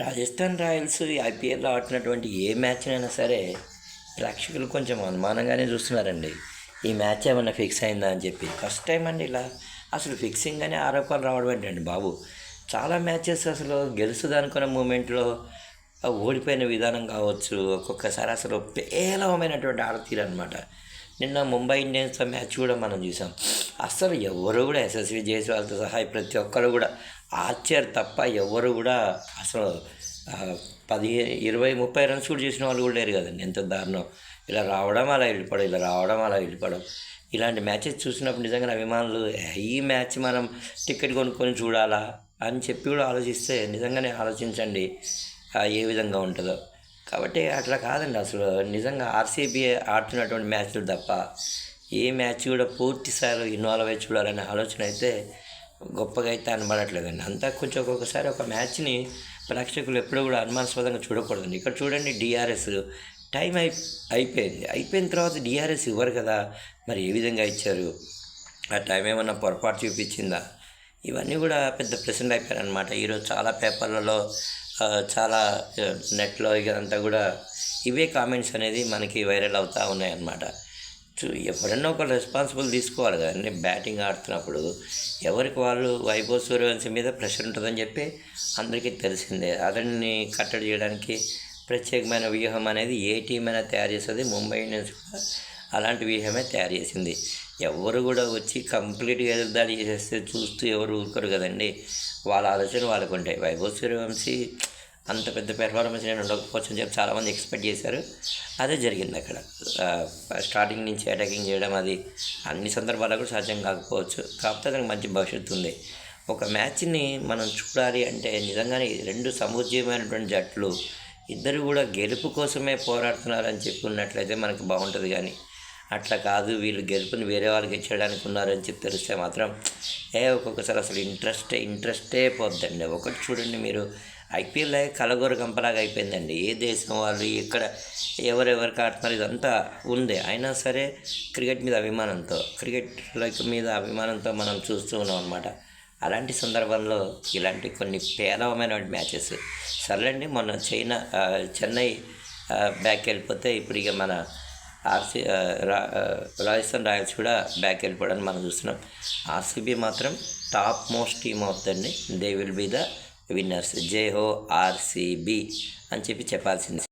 Rajasthan Royals ఈ ఐపీఎల్లో ఆడుతున్నటువంటి ఏ మ్యాచ్నైనా సరే ప్రేక్షకులు కొంచెం అనుమానంగానే చూస్తున్నారండి. ఈ మ్యాచ్ ఏమన్నా ఫిక్స్ అయిందా అని చెప్పి. ఫస్ట్ టైం అండి ఇలా అసలు ఫిక్సింగ్ అనే ఆరోపణలు రావడం ఏంటండి బాబు. చాలా మ్యాచెస్ అసలు గెలుస్తుంది అనుకున్న మూమెంట్లో ఓడిపోయిన విధానం కావచ్చు, ఒక్కొక్కసారి అసలు పేలవమైనటువంటి ఆడతీరు అనమాట. నిన్న ముంబై ఇండియన్స్తో మ్యాచ్ కూడా మనం చూసాం. అస్సలు ఎవరు కూడా ఎస్ఎస్వి జైస్వాల్తో సహా ప్రతి ఒక్కరు కూడా ఆర్చర్ తప్ప ఎవరు కూడా అసలు 10, 20, 30 రన్స్ కూడా చేసిన వాళ్ళు కూడా లేరు కదండి. ఎంత దారుణం. ఇలా రావడం అలా వెళ్ళిపోవడం, ఇలా రావడం అలా వెళ్ళిపోవడం. ఇలాంటి మ్యాచెస్ చూసినప్పుడు నిజంగా అభిమానులు ఈ మ్యాచ్ మనం టికెట్ కొనుక్కొని చూడాలా అని చెప్పి కూడా ఆలోచిస్తే నిజంగానే ఆలోచించండి ఏ విధంగా ఉంటుందో. కాబట్టి అట్లా కాదండి. అసలు నిజంగా ఆర్సీబీ ఆడుతున్నటువంటి మ్యాచ్లు తప్ప ఏ మ్యాచ్ కూడా పూర్తి స్థాయిలో ఇన్వాల్వ్ అయ్యి చూడాలనే ఆలోచన అయితే గొప్పగా అయితే అనబడట్లేదండి. అంతా కొంచెం ఒక్కొక్కసారి ఒక మ్యాచ్ని ప్రేక్షకులు ఎప్పుడూ కూడా అనుమానాస్పదంగా చూడకూడదండి. ఇక్కడ చూడండి, డిఆర్ఎస్ టైం అయిపోయిన తర్వాత డిఆర్ఎస్ ఇవ్వరు కదా, మరి ఏ విధంగా ఇచ్చారు? ఆ టైం ఏమన్నా పొరపాటు చూపించిందా? ఇవన్నీ కూడా పెద్ద ప్రశ్నలు అయిపోయారనమాట. ఈరోజు చాలా పేపర్లలో చాలా నెట్లో ఇదంతా కూడా ఇవే కామెంట్స్ అనేది మనకి వైరల్ అవుతూ ఉన్నాయన్నమాట. ఎవరన్నా ఒక రెస్పాన్సిబుల్ తీసుకోవాలి కదండి. బ్యాటింగ్ ఆడుతున్నప్పుడు ఎవరికి వాళ్ళు వైభవ్ సూర్యవంశీ మీద ప్రెషర్ ఉంటుందని చెప్పి అందరికీ తెలిసిందే. అతన్ని కట్టడి చేయడానికి ప్రత్యేకమైన వ్యూహం అనేది ఏ టీం అయినా తయారు చేస్తుంది. ముంబై ఇండియన్స్ కూడా అలాంటి వ్యూహమే తయారు చేసింది. ఎవరు కూడా వచ్చి కంప్లీట్గా ఎదురుదాడి చేసేస్తే చూస్తూ ఎవరు ఊరుకోరు కదండి. వాళ్ళ ఆలోచన వాళ్ళకు ఉంటాయి. వైభవ్ సూర్యవంశీ అంత పెద్ద పెర్ఫార్మెన్స్ నేను ఉండకపోవచ్చు అని చెప్పి చాలామంది ఎక్స్పెక్ట్ చేశారు. అదే జరిగింది అక్కడ. స్టార్టింగ్ నుంచి అటాకింగ్ చేయడం అది అన్ని సందర్భాల్లో కూడా సాధ్యం కాకపోవచ్చు. కాకపోతే అతనికి మంచి భవిష్యత్తు ఉంది. ఒక మ్యాచ్ని మనం చూడాలి అంటే నిజంగానే రెండు సముజ్జీవమైనటువంటి జట్లు ఇద్దరు కూడా గెలుపు కోసమే పోరాడుతున్నారని చెప్పి ఉన్నట్లయితే మనకు బాగుంటుంది. కానీ అట్లా కాదు, వీళ్ళు గెలుపుని వేరే వాళ్ళకి ఇచ్చేయడానికి ఉన్నారని చెప్పి తెలిస్తే మాత్రం ఒక్కొక్కసారి అసలు ఇంట్రెస్టే పోద్దండి. ఒకటి చూడండి, మీరు ఐపీఎల్ కలగోర గంపలాగా అయిపోయిందండి. ఏ దేశం వాళ్ళు ఎక్కడ ఎవరెవరికి ఆడుతున్నారు ఇదంతా ఉంది. అయినా సరే క్రికెట్ మీద అభిమానంతో మనం చూస్తూ ఉన్నాం అనమాట. అలాంటి సందర్భంలో ఇలాంటి కొన్ని పేలవమైన మ్యాచెస్ సర్లేండి. మొన్న చెన్నై బ్యాక్ వెళ్ళిపోతే ఇప్పుడు ఇక మన రాజస్థాన్ రాయల్స్ కూడా బ్యాక్ వెళ్ళిపోవడానికి మనం చూస్తున్నాం. ఆర్సీబీ మాత్రం టాప్ మోస్ట్ టీమ్ అవుతుందండి. They will be the winners. జై హో ఆర్సీబీ అని చెప్పాల్సింది.